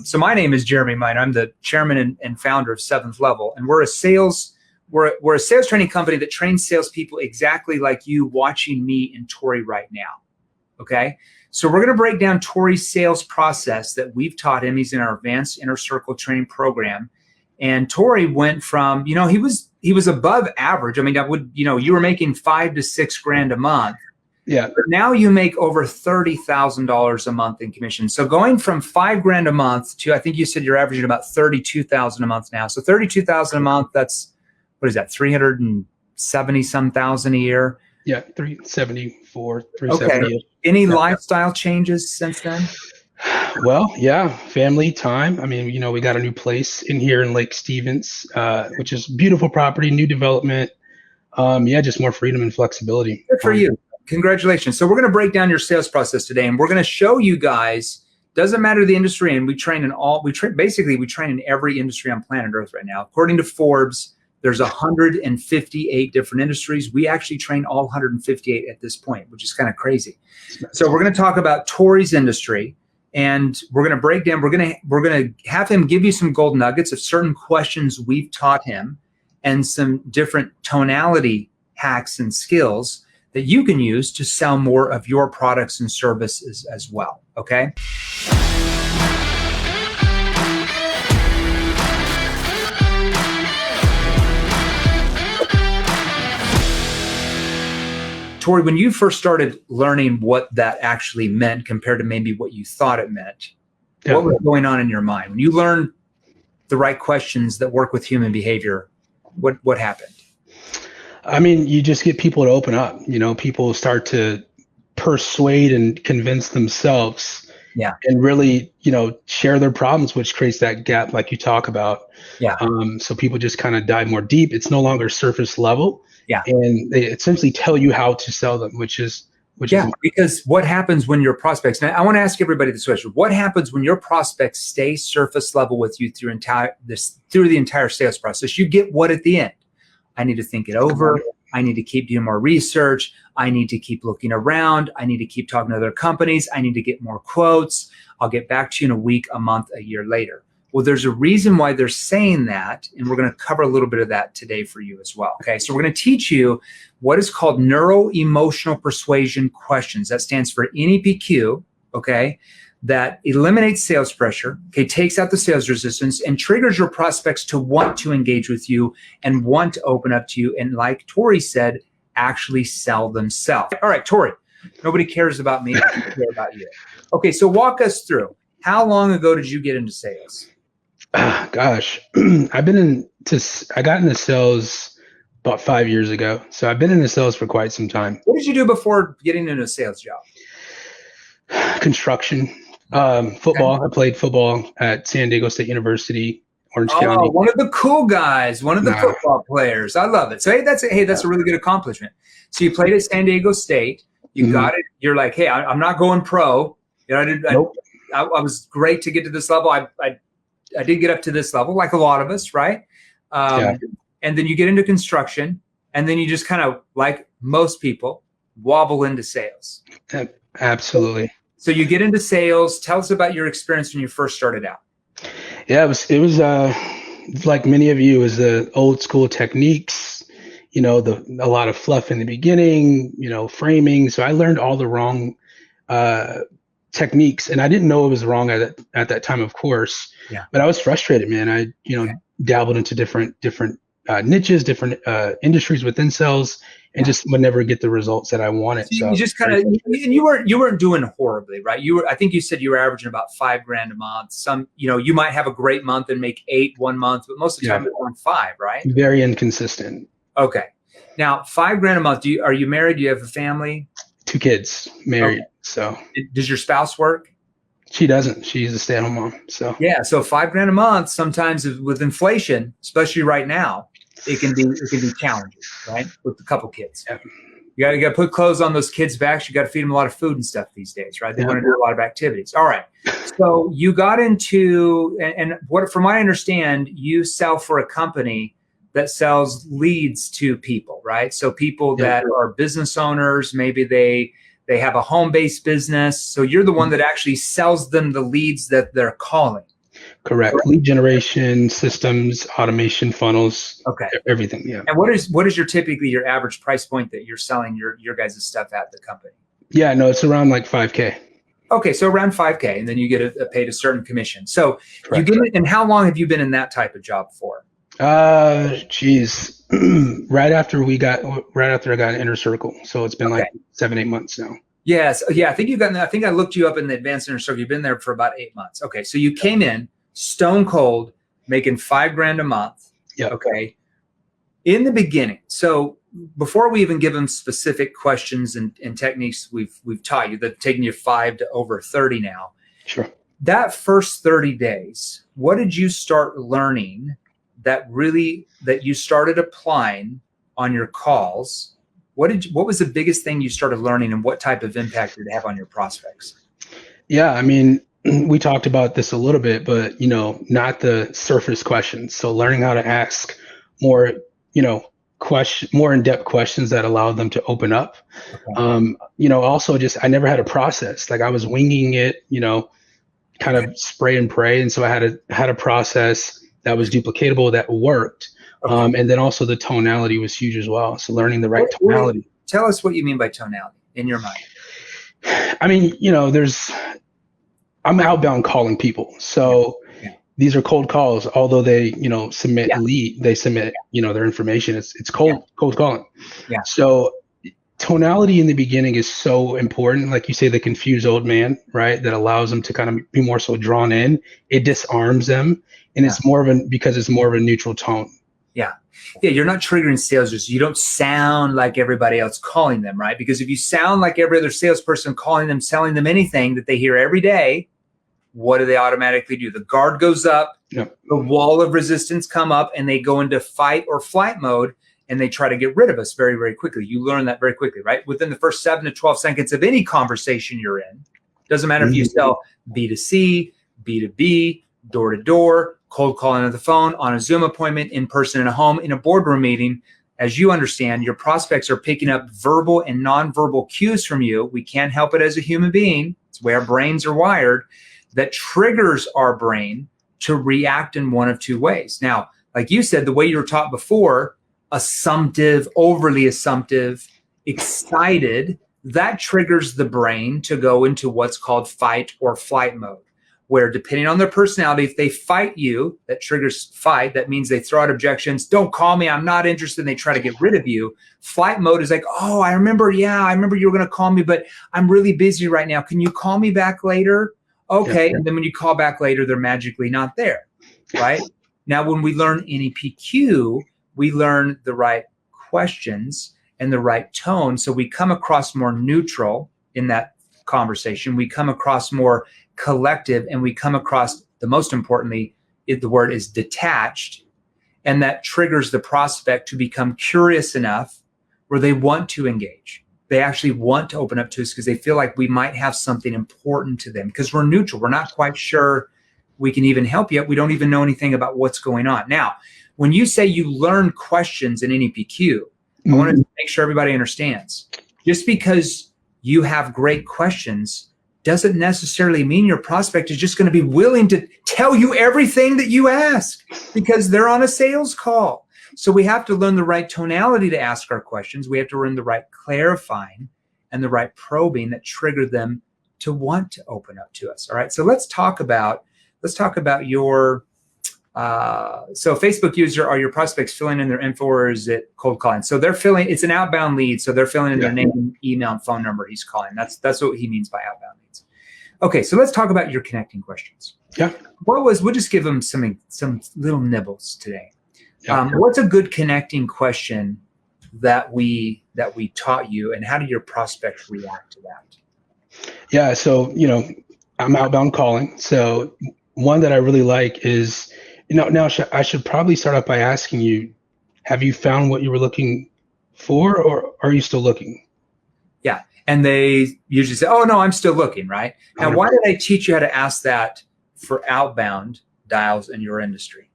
So my name is Jeremy Miner. I'm the chairman and founder of Seventh Level, and we're a sales training company that trains salespeople exactly like you watching me and Tory right now. Okay, so we're going to break down Tory's sales process that we've taught him. He's in our advanced inner circle training program, and Tory went from he was above average. I mean, you were making $5,000 to $6,000 a month. Yeah. But now you make over $30,000 a month in commission. So going from $5,000 a month to, I think you said you're averaging about $32,000 a month now. So $32,000 a month, that's, what is that, 370 some thousand a year? Yeah, 374, 370. Okay. Any lifestyle changes since then? Well, yeah, family time. I mean, we got a new place in here in Lake Stevens, which is beautiful property, new development. Just more freedom and flexibility. Good for you. Congratulations. So we're going to break down your sales process today, and we're going to show you guys, doesn't matter the industry, and we train in every industry on planet Earth right now. According to Forbes, there's 158 different industries. We actually train all 158 at this point, which is kind of crazy. So we're going to talk about Tory's industry, and we're going to break down, we're going to have him give you some gold nuggets of certain questions we've taught him and some different tonality hacks and skills that you can use to sell more of your products and services as well, okay? Tory, when you first started learning what that actually meant compared to maybe what you thought it meant, what was going on in your mind? When you learned the right questions that work with human behavior, what happened? I mean, you just get people to open up. People start to persuade and convince themselves, and really, share their problems, which creates that gap, like you talk about. Yeah. So people just kind of dive more deep. It's no longer surface level. Yeah. And they essentially tell you how to sell them, which is because what happens when your prospects? Now, I want to ask everybody this question: what happens when your prospects stay surface level with you through the entire sales process? You get what at the end? I need to think it over. I need to keep doing more research. I need to keep looking around. I need to keep talking to other companies. I need to get more quotes. I'll get back to you in a week, a month, a year later. Well, there's a reason why they're saying that, and we're going to cover a little bit of that today for you as well. Okay, so we're going to teach you what is called neuro-emotional persuasion questions. That stands for NEPQ, okay? That eliminates sales pressure, okay, takes out the sales resistance, and triggers your prospects to want to engage with you and want to open up to you. And like Tory said, actually sell themselves. All right, Tory, nobody cares about me. I care about you. Okay, so walk us through. How long ago did you get into sales? Gosh, I got into sales about 5 years ago. So I've been into sales for quite some time. What did you do before getting into a sales job? Construction. Football. Okay. I played football at San Diego State University, Orange County. One of the cool guys, one of the football players. I love it. So that's a really good accomplishment. So you played at San Diego State. You got it. You're like, hey, I'm not going pro. I was great to get to this level. I did get up to this level, like a lot of us, right? And then you get into construction, and then you just kind of, like most people, wobble into sales. Absolutely. So you get into sales. Tell us about your experience when you first started out. Yeah, it was like many of you, it was the old school techniques, a lot of fluff in the beginning, framing. So I learned all the wrong techniques, and I didn't know it was wrong at that time, of course. Yeah. But I was frustrated, man. I dabbled into different niches, different industries within sales, and just would never get the results that I wanted. So you just kind of, you weren't doing horribly, right? I think you said you were averaging about $5,000 a month. Some, you might have a great month and make 8 one month, but most of the time it's on 5, right? Very inconsistent. Okay. Now, $5,000 a month. Are you married? Do you have a family? 2 kids, married. Okay. So does your spouse work? She doesn't. She's a stay-at-home mom. So yeah. So $5,000 a month, sometimes with inflation, especially right now, it can be challenging, right? With a couple kids. Yeah. You got to put clothes on those kids' backs. You got to feed them a lot of food and stuff these days, right? They want to do a lot of activities. All right. So you got into, and what, from what I understand, you sell for a company that sells leads to people, right? So people that are business owners, maybe they have a home-based business. So you're the one that actually sells them the leads that they're calling. Correct. Lead generation, systems, automation, funnels, Okay. everything. Yeah. And what is your average price point that you're selling your guys' stuff at the company? Yeah, no, it's around like 5K. Okay, so around 5K, and then you get paid a certain commission. So Correct. you get it, and how long have you been in that type of job for? Geez, right after I got Inner Circle, so it's been like 7-8 months now. Yes, yeah, I think I looked you up in the Advanced Inner Circle. You've been there for about 8 months. Okay, so you came in stone cold, making $5,000 a month. Yeah. Okay. In the beginning, so before we even give them specific questions and techniques we've taught you, that taking you 5 to over 30 now. Sure. That first 30 days, what did you start learning that you started applying on your calls? What was the biggest thing you started learning, and what type of impact did it have on your prospects? Yeah, I mean, we talked about this a little bit, but not the surface questions. So learning how to ask more, more in-depth questions that allow them to open up. Okay. Also just, I never had a process. Like I was winging it, kind of spray and pray. And so I had a process that was duplicatable, that worked. Okay. And then also the tonality was huge as well. So learning the right tonality. Tell us what you mean by tonality in your mind. I mean, I'm outbound calling people. So these are cold calls, although they, submit their information. It's cold calling. Yeah. So tonality in the beginning is so important. Like you say, the confused old man, right? That allows them to kind of be more so drawn in. It disarms them. And it's because it's more of a neutral tone. Yeah. Yeah. You're not triggering sales. You don't sound like everybody else calling them, right? Because if you sound like every other salesperson calling them, selling them anything that they hear every day, what do they automatically do? The guard goes up, the wall of resistance come up, and they go into fight or flight mode, and they try to get rid of us very, very quickly. You learn that very quickly, right? Within the first 7 to 12 seconds of any conversation you're in, doesn't matter if you sell B2C, B2B, door to door, cold calling on the phone, on a Zoom appointment, in person in a home, in a boardroom meeting. As you understand, your prospects are picking up verbal and nonverbal cues from you. We can't help it as a human being. It's the way our brains are wired. That triggers our brain to react in one of two ways. Now, like you said, the way you were taught before, assumptive, overly assumptive, excited, that triggers the brain to go into what's called fight or flight mode, where depending on their personality, if they fight you, that triggers fight. That means they throw out objections. Don't call me. I'm not interested. And they try to get rid of you. Flight mode is like, oh, I remember you were going to call me, but I'm really busy right now. Can you call me back later? Okay. Yeah. And then when you call back later, they're magically not there, right? Now, when we learn NEPQ, we learn the right questions and the right tone. So we come across more neutral in that conversation. We come across more collective, and we come across, the most importantly, the word is detached. And that triggers the prospect to become curious enough where they want to engage. They actually want to open up to us because they feel like we might have something important to them, because we're neutral. We're not quite sure we can even help yet. We don't even know anything about what's going on. Now, when you say you learn questions in NEPQ, I want to make sure everybody understands. Just because you have great questions doesn't necessarily mean your prospect is just going to be willing to tell you everything that you ask, because they're on a sales call. So we have to learn the right tonality to ask our questions. We have to learn the right clarifying and the right probing that trigger them to want to open up to us. All right. So let's talk about your, so Facebook user, are your prospects filling in their info, or is it cold calling? So it's an outbound lead. So they're filling in their name, email, and phone number he's calling. That's what he means by outbound leads. Okay. So let's talk about your connecting questions. Yeah. We'll just give them some little nibbles today. What's a good connecting question that we taught you, and how did your prospects react to that? Yeah. So, I'm outbound calling. So one that I really like is, now I should probably start off by asking you, have you found what you were looking for, or are you still looking? Yeah. And they usually say, oh no, I'm still looking, right? Now, 100%. Why did I teach you how to ask that for outbound dials in your industry?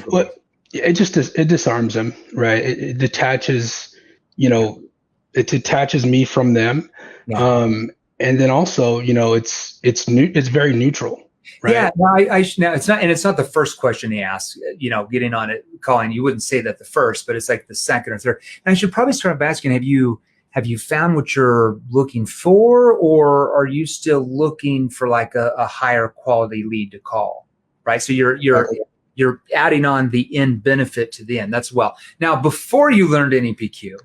Well, it disarms them, right? It detaches, it detaches me from them. Yeah. And then also, it's very neutral. right? Yeah, no, now it's not the first question he asks, getting on it, calling, you wouldn't say that the first, but it's like the second or third. And I should probably start by asking, have you found what you're looking for, or are you still looking for like a higher quality lead to call? Right. So you're adding on the end benefit to the end. That's well. Now, before you learned NEPQ,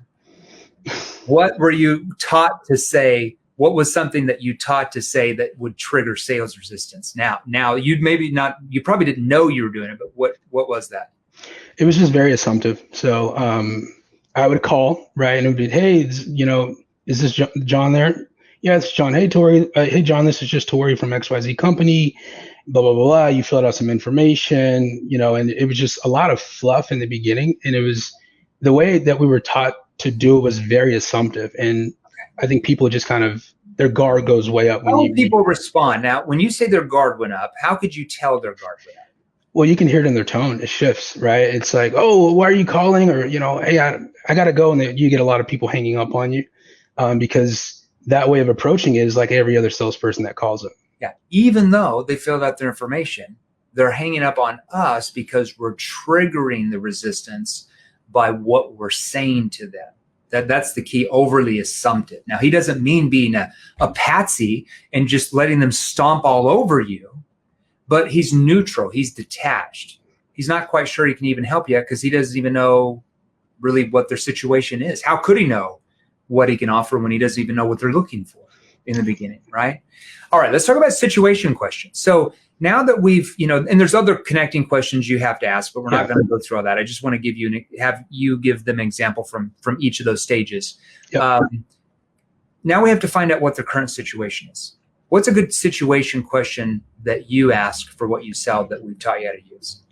what were you taught to say? What was something that you taught to say that would trigger sales resistance? Now you probably didn't know you were doing it, but what was that? It was just very assumptive. So I would call, right, and it would be, hey, is this John there? Yeah, it's John. Hey, Tory. Hey, John, this is just Tory from XYZ company. Blah blah blah blah. You filled out some information, and it was just a lot of fluff in the beginning, and it was the way that we were taught to do it was very assumptive, and I think people just kind of, their guard goes way up when people respond. Now, when you say their guard went up, how could you tell their guard went up? Well, you can hear it in their tone. It shifts, right? It's like, oh, why are you calling? Or, hey, I got to go. And you get a lot of people hanging up on you because that way of approaching it is like every other salesperson that calls them. Yeah. Even though they filled out their information, they're hanging up on us because we're triggering the resistance by what we're saying to them. That's the key, overly assumptive. Now, he doesn't mean being a patsy and just letting them stomp all over you, but he's neutral. He's detached. He's not quite sure he can even help you because he doesn't even know really what their situation is. How could he know what he can offer when he doesn't even know what they're looking for in the beginning, right? All right, let's talk about situation questions. So now that we've, and there's other connecting questions you have to ask, but we're not going to go through all that. I just want to have you give them an example from each of those stages. Yep. Now we have to find out what their current situation is. What's a good situation question that you ask for what you sell that we've taught you how to use?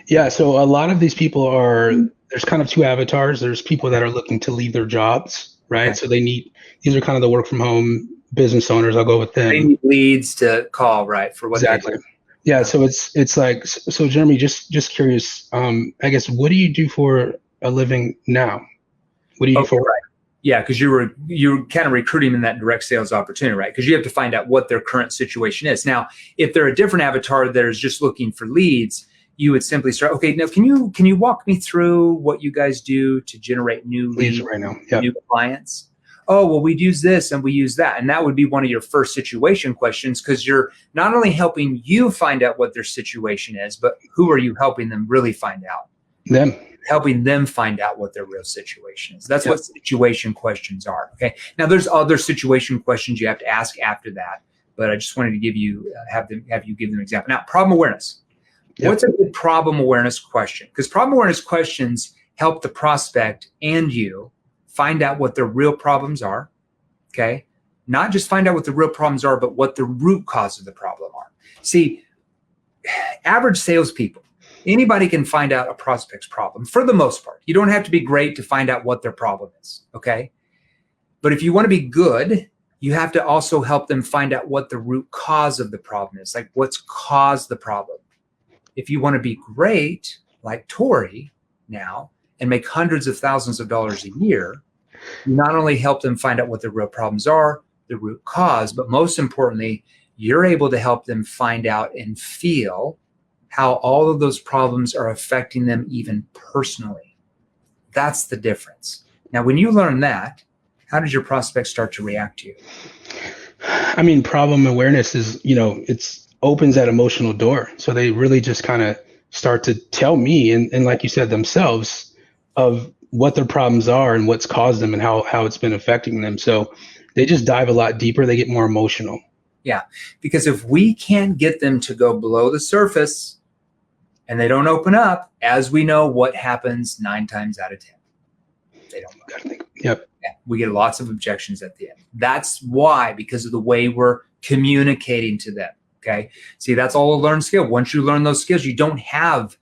Yeah, so a lot of these people there's kind of two avatars. There's people that are looking to leave their jobs, right? Okay. So these are kind of the work from home business owners. I'll go with them. They need leads to call, right? For what exactly. Yeah, so it's like, so Jeremy, just curious, I guess, what do you do for a living now? What do you do for? Right. Yeah, because you're kind of recruiting in that direct sales opportunity, right? Because you have to find out what their current situation is. Now, if they're a different avatar that is just looking for leads, you would simply start, okay, now can you walk me through what you guys do to generate new leads right now? Yep. New clients? Oh, well, we use this and we use that. And that would be one of your first situation questions because you're not only helping you find out what their situation is, but who are you helping them really find out? Them. Helping them find out what their real situation is. That's what situation questions are. Okay. Now there's other situation questions you have to ask after that, but I just wanted to give you, have you give them an example. Now, problem awareness. Yep. What's a good problem awareness question? Because problem awareness questions help the prospect and you find out what their real problems are, okay? Not just find out what the real problems are, but what the root cause of the problem are. See, average salespeople, anybody can find out a prospect's problem for the most part. You don't have to be great to find out what their problem is, okay? But if you want to be good, you have to also help them find out what the root cause of the problem is, like what's caused the problem. If you want to be great, like Tory now, and make hundreds of thousands of dollars a year, you not only help them find out what the real problems are, the root cause, but most importantly, you're able to help them find out and feel how all of those problems are affecting them even personally. That's the difference. Now, when you learn that, how does your prospect start to react to you? I mean, problem awareness is, it's opens that emotional door. So they really just kind of start to tell me and like you said, themselves of what their problems are and what's caused them and how it's been affecting them. So they just dive a lot deeper. They get more emotional. Yeah. Because if we can't get them to go below the surface and they don't open up, as we know, what happens 9 times out of 10? They don't. Yep. Yeah, we get lots of objections at the end. That's why, because of the way we're communicating to them. Okay. See, that's all a learned skill. Once you learn those skills, you don't have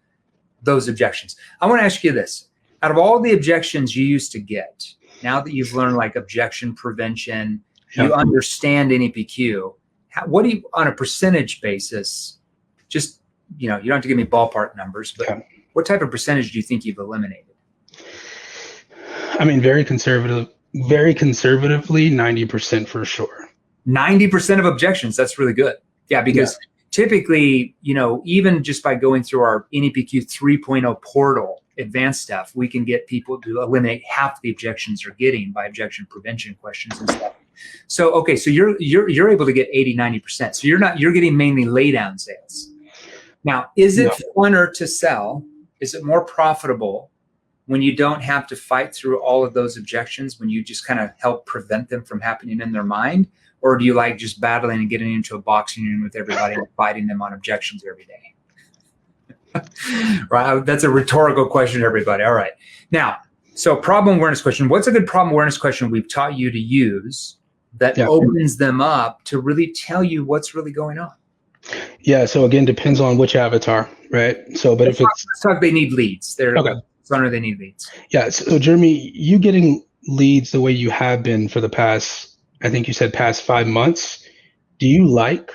those objections. I want to ask you this. Out of all the objections you used to get, now that you've learned like objection prevention, you understand NEPQ, what do you, on a percentage basis, just, you don't have to give me ballpark numbers, but what type of percentage do you think you've eliminated? I mean, very conservatively, 90% for sure. 90% of objections. That's really good. Yeah, because typically, even just by going through our NEPQ 3.0 portal, advanced stuff, we can get people to eliminate half the objections they're getting by objection prevention questions and stuff. So, okay, so you're able to get 80, 90%. So you're getting mainly lay down sales. Now, is it funner to sell? Is it more profitable when you don't have to fight through all of those objections, when you just kind of help prevent them from happening in their mind? Or do you like just battling and getting into a boxing ring with everybody and fighting them on objections every day? Right. That's a rhetorical question, everybody. All right. Now, so problem awareness question. What's a good problem awareness question we've taught you to use that opens them up to really tell you what's really going on? Yeah. So again, depends on which avatar, right? So, but let's talk, they need leads. They need leads. Yeah. So Jeremy, you getting leads the way you have been for the past, I think you said past 5 months. Do you like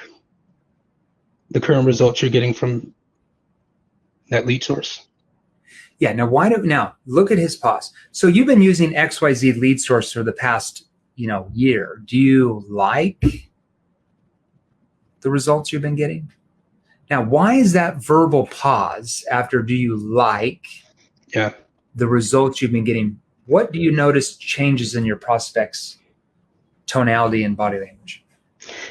the current results you're getting from that lead source? Yeah. Now look at his pause. So you've been using XYZ lead source for the past, year. Do you like the results you've been getting? Now, why is that verbal pause after do you like the results you've been getting? What do you notice changes in your prospects' tonality and body language?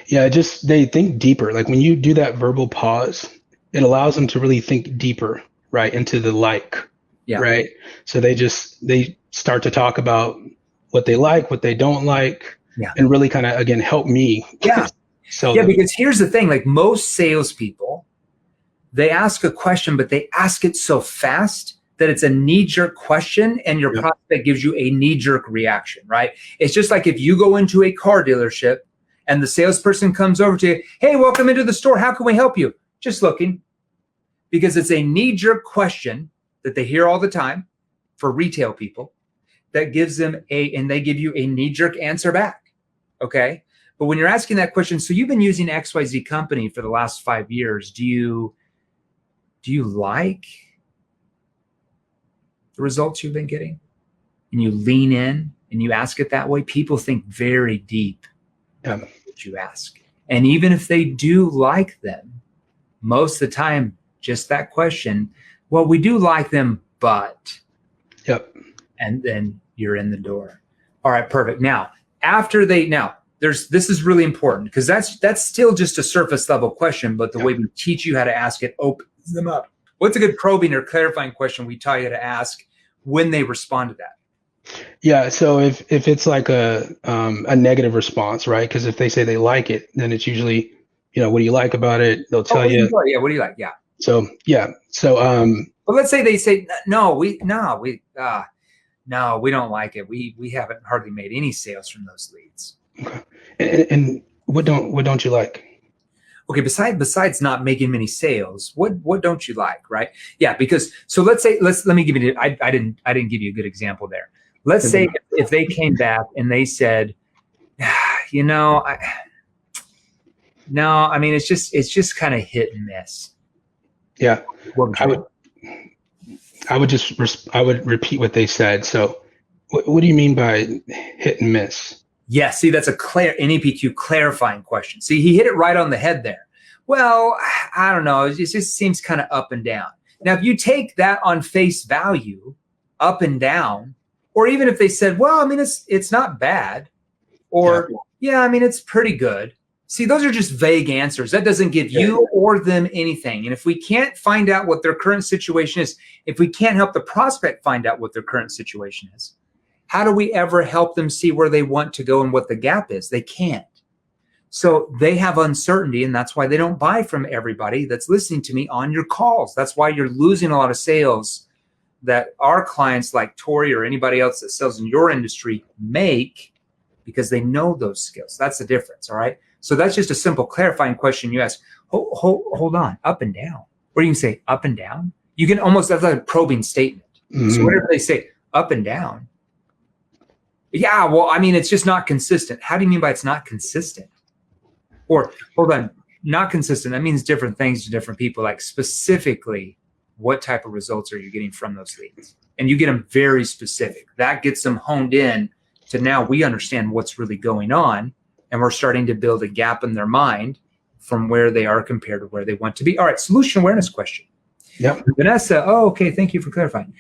Yeah, they think deeper. Like when you do that verbal pause, it allows them to really think deeper, right, into the right? So they start to talk about what they like, what they don't like, and really kind of, again, help me. Because here's the thing, like most salespeople, they ask a question, but they ask it so fast that it's a knee-jerk question and your prospect gives you a knee-jerk reaction, right? It's just like if you go into a car dealership and the salesperson comes over to you, hey, welcome into the store. How can we help you? Just looking. Because it's a knee-jerk question that they hear all the time for retail people that gives them and they give you a knee-jerk answer back, okay? But when you're asking that question, so you've been using XYZ company for the last 5 years, do you like the results you've been getting? And you lean in and you ask it that way, people think very deep what you ask. And even if they do like them, most of the time, just that question, well, we do like them, but. And then you're in the door. All right, perfect. Now, this is really important because that's still just a surface level question, but the way we teach you how to ask it opens them up. What's a good probing or clarifying question we taught you to ask when they respond to that? Yeah. So if it's like a negative response, right? Because if they say they like it, then it's usually, what do you like about it? They'll tell you. Yeah. What do you like? Yeah. So but let's say they say, no, we don't like it. We haven't hardly made any sales from those leads. Okay. And what don't you like? Okay, besides not making many sales, what don't you like, right? Yeah, because so let me give you I didn't give you a good example there. Let's say if they came back and they said, it's just kind of hit and miss. Yeah. I would repeat what they said. So what do you mean by hit and miss? Yeah, see, that's a NEPQ clarifying question. See, he hit it right on the head there. Well, I don't know. It just seems kind of up and down. Now, if you take that on face value, up and down, or even if they said, well, it's not bad, or it's pretty good. See, those are just vague answers. That doesn't give you or them anything. And if we can't find out what their current situation is, if we can't help the prospect find out what their current situation is, how do we ever help them see where they want to go and what the gap is? They can't. So they have uncertainty, and that's why they don't buy from everybody that's listening to me on your calls. That's why you're losing a lot of sales that our clients like Tory or anybody else that sells in your industry make because they know those skills. That's the difference, all right? So that's just a simple clarifying question you ask. Hold on, up and down. Or you can say up and down. You can almost, that's like a probing statement. Mm-hmm. So whatever they say, up and down. Yeah, well, it's just not consistent. How do you mean by it's not consistent? Or, hold on, not consistent. That means different things to different people. Like specifically, what type of results are you getting from those leads? And you get them very specific. That gets them honed in to now we understand what's really going on. And we're starting to build a gap in their mind from where they are compared to where they want to be. All right, solution awareness question. Yep. Vanessa, okay, thank you for clarifying.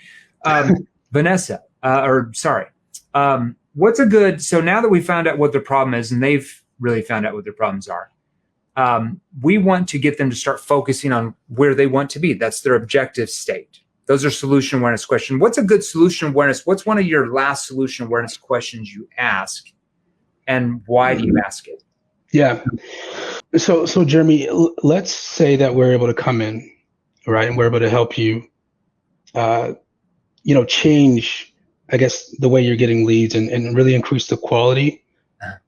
Vanessa, what's a good, so now that we found out what the problem is, and they've really found out what their problems are, we want to get them to start focusing on where they want to be. That's their objective state. Those are solution awareness questions. What's a good solution awareness? What's one of your last solution awareness questions you ask, and why do you ask it? Yeah. So Jeremy, let's say that we're able to come in, right, and we're able to help you, change, I guess, the way you're getting leads and really increase the quality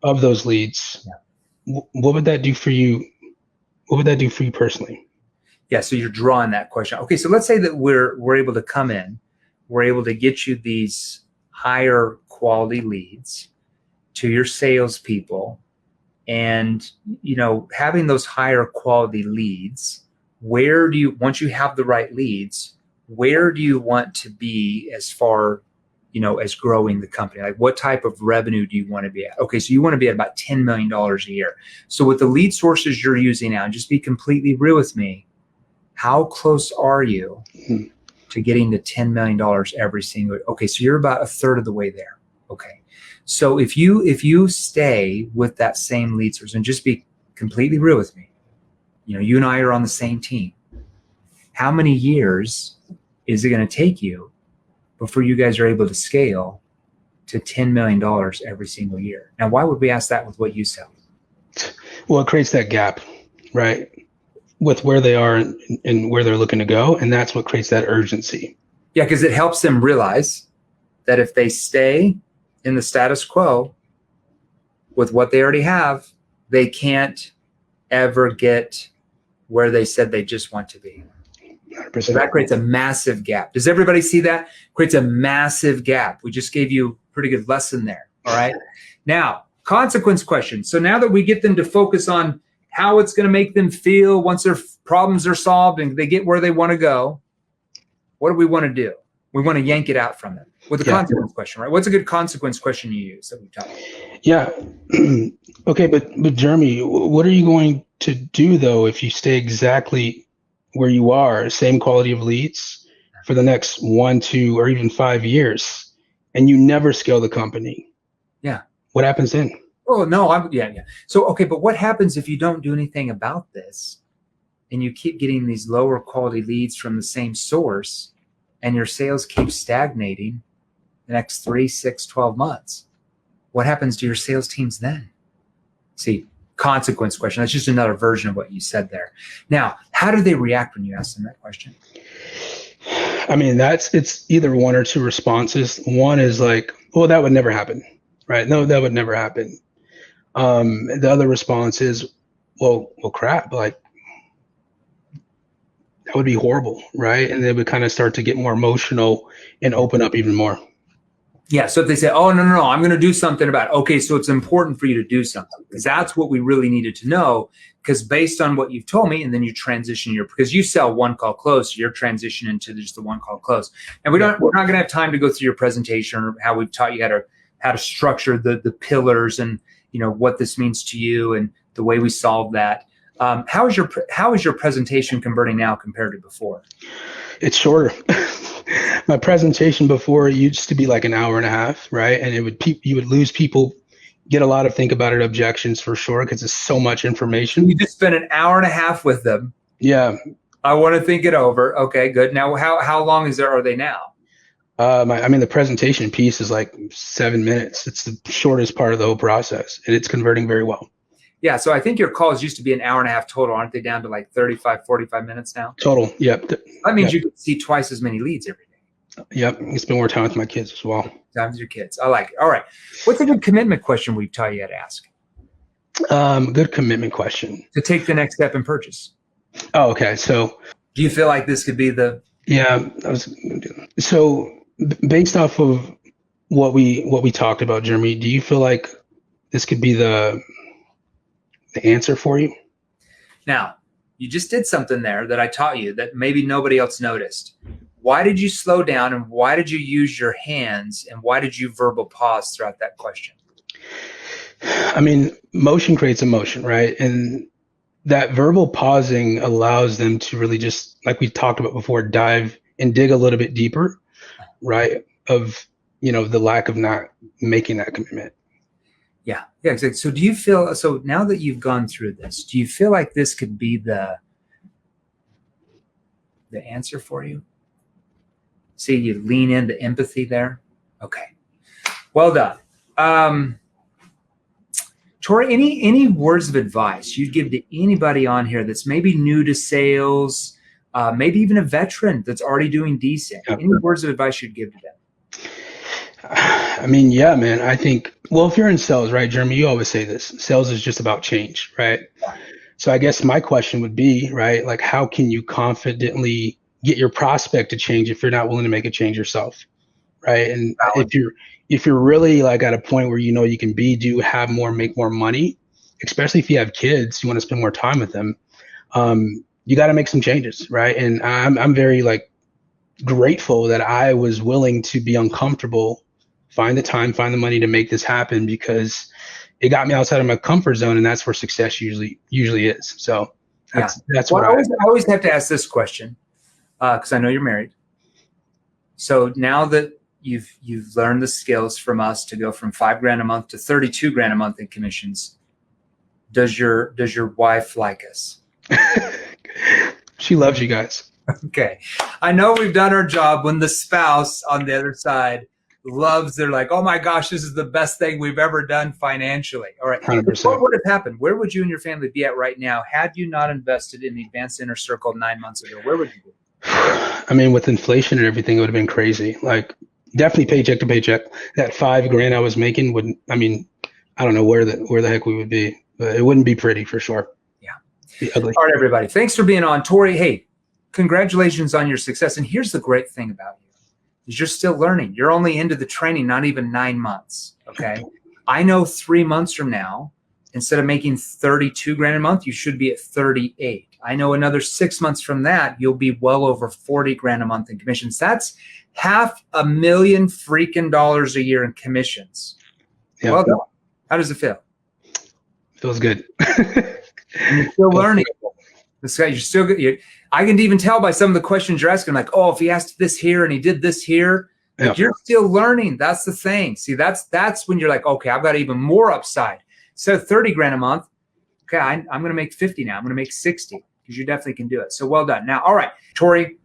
of those leads. Yeah. What would that do for you? What would that do for you personally? Yeah, so you're drawing that question. Okay, so let's say that we're able to come in, we're able to get you these higher quality leads to your salespeople, and having those higher quality leads, once you have the right leads, where do you want to be as far, as growing the company? Like, what type of revenue do you want to be at? Okay, so you want to be at about $10 million a year. So with the lead sources you're using now, and just be completely real with me, how close are you to getting to $10 million every single year? Okay, so you're about a third of the way there. Okay, so if you stay with that same lead source, and just be completely real with me, you and I are on the same team. How many years is it going to take you before you guys are able to scale to $10 million every single year? Now, why would we ask that with what you sell? Well, it creates that gap, right, with where they are and where they're looking to go. And that's what creates that urgency. Yeah, because it helps them realize that if they stay in the status quo with what they already have, they can't ever get where they said they just want to be. 100%. So that creates a massive gap. Does everybody see that? Creates a massive gap. We just gave you a pretty good lesson there. All right. Now, consequence question. So now that we get them to focus on how it's going to make them feel once their problems are solved and they get where they want to go, what do we want to do? We want to yank it out from them with a consequence question, right? What's a good consequence question you use that we've taught you? Yeah. Okay, but Jeremy, what are you going to do though if you stay exactly where you are, same quality of leads for the next 1, 2, or even 5 years, and you never scale the company? Yeah. What happens then? Oh no, yeah. So okay, but what happens if you don't do anything about this, and you keep getting these lower quality leads from the same source, and your sales keep stagnating the next 3, 6, 12 months? What happens to your sales teams then? See, consequence question. That's just another version of what you said there. Now, how do they react when you ask them that question? I mean, it's either one or two responses. One is like, well, that would never happen, right? No, that would never happen. The other response is, well, crap, like that would be horrible, right? And they would kind of start to get more emotional and open up even more. Yeah. So if they say, oh, no, I'm going to do something about it. Okay, so it's important for you to do something, because that's what we really needed to know. Because based on what you've told me, and then you transition because you sell one call close, you're transitioning to just the one call close. And we're not going to have time to go through your presentation or how we've taught you how to structure the pillars and what this means to you and the way we solve that. How is your presentation converting now compared to before? It's shorter. My presentation before used to be like an hour and a half, right? And you would lose people, get a lot of think about it objections for sure, because it's so much information. You just spent an hour and a half with them. Yeah. I want to think it over. Okay, good. Now, how long are they now? The presentation piece is like 7 minutes. It's the shortest part of the whole process, and it's converting very well. Yeah, so I think your calls used to be an hour and a half total. Aren't they down to like 35, 45 minutes now? Total, yep. That means you can see twice as many leads every day. Yep, spend more time with my kids as well. Time with your kids. I like it. All right. What's a good commitment question we've taught you how to ask? Good commitment question. To take the next step and purchase. Oh, okay. So do you feel like this could be the... Yeah, so based off of what we talked about, Jeremy, do you feel like this could be the answer for you? Now, you just did something there that I taught you that maybe nobody else noticed. Why did you slow down, and why did you use your hands, and why did you verbal pause throughout that question? I mean, motion creates emotion, right? And that verbal pausing allows them to really just, like we talked about before, dive and dig a little bit deeper, right? Of, the lack of not making that commitment. Yeah, exactly. So do you feel, so now that you've gone through this, do you feel like this could be the answer for you? See, you lean into empathy there. Okay. Well done. Tory, any words of advice you'd give to anybody on here that's maybe new to sales, maybe even a veteran that's already doing decent? Any words of advice you'd give to them? I mean, yeah, man, I think, well, if you're in sales, right, Jeremy, you always say this, sales is just about change, right? So I guess my question would be, right, like, how can you confidently get your prospect to change if you're not willing to make a change yourself, right? And if you're really like at a point where you can do, have more, make more money, especially if you have kids, you want to spend more time with them, you got to make some changes, right? And I'm very like grateful that I was willing to be uncomfortable, find the time, find the money to make this happen, because it got me outside of my comfort zone, and that's where success usually is. So that's what I always have to ask this question, because I know you're married. So now that you've learned the skills from us to go from $5,000 a month to $32,000 a month in commissions, does your wife like us? She loves you guys. Okay. I know we've done our job when the spouse on the other side loves, they're like, oh my gosh, this is the best thing we've ever done financially. All right. 100%. What would have happened? Where would you and your family be at right now had you not invested in the Advanced Inner Circle 9 months ago? Where would you be? I mean, with inflation and everything, it would have been crazy. Like, definitely paycheck to paycheck. That $5,000 I was making would, I mean, I don't know where the heck we would be, but it wouldn't be pretty for sure. Yeah. It'd be ugly. All right, everybody. Thanks for being on. Tory, hey, congratulations on your success. And here's the great thing about you is you're still learning. You're only into the training, not even 9 months. Okay. I know 3 months from now, instead of making $32,000 a month, you should be at 38. I know another 6 months from that, you'll be well over $40,000 a month in commissions. That's $500,000 freaking dollars a year in commissions. Yeah. Well done. How does it feel? Feels good. And you're still learning. This guy, you're still good. I can even tell by some of the questions you're asking, like, oh, if he asked this here and he did this here, like, you're still learning. That's the thing. See, that's when you're like, okay, I've got even more upside. So $30,000 a month. Okay, I'm going to make 50 now. I'm going to make 60 because you definitely can do it. So well done. Now, all right, Tory,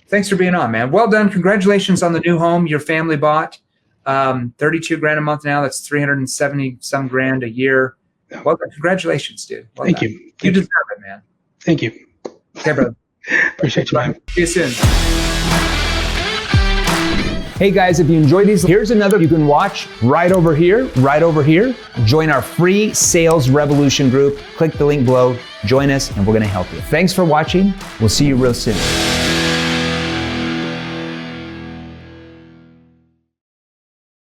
thanks for being on, man. Well done. Congratulations on the new home your family bought. $32,000 a month now. That's 370 some grand a year. Well done. Congratulations, dude. Well Thank done. you. You deserve it, man. Thank you. Okay, brother. Appreciate you, man. See you soon. Hey guys, if you enjoyed these, here's another you can watch right over here, right over here. Join our free Sales Revolution group. Click the link below, join us, and we're gonna help you. Thanks for watching. We'll see you real soon.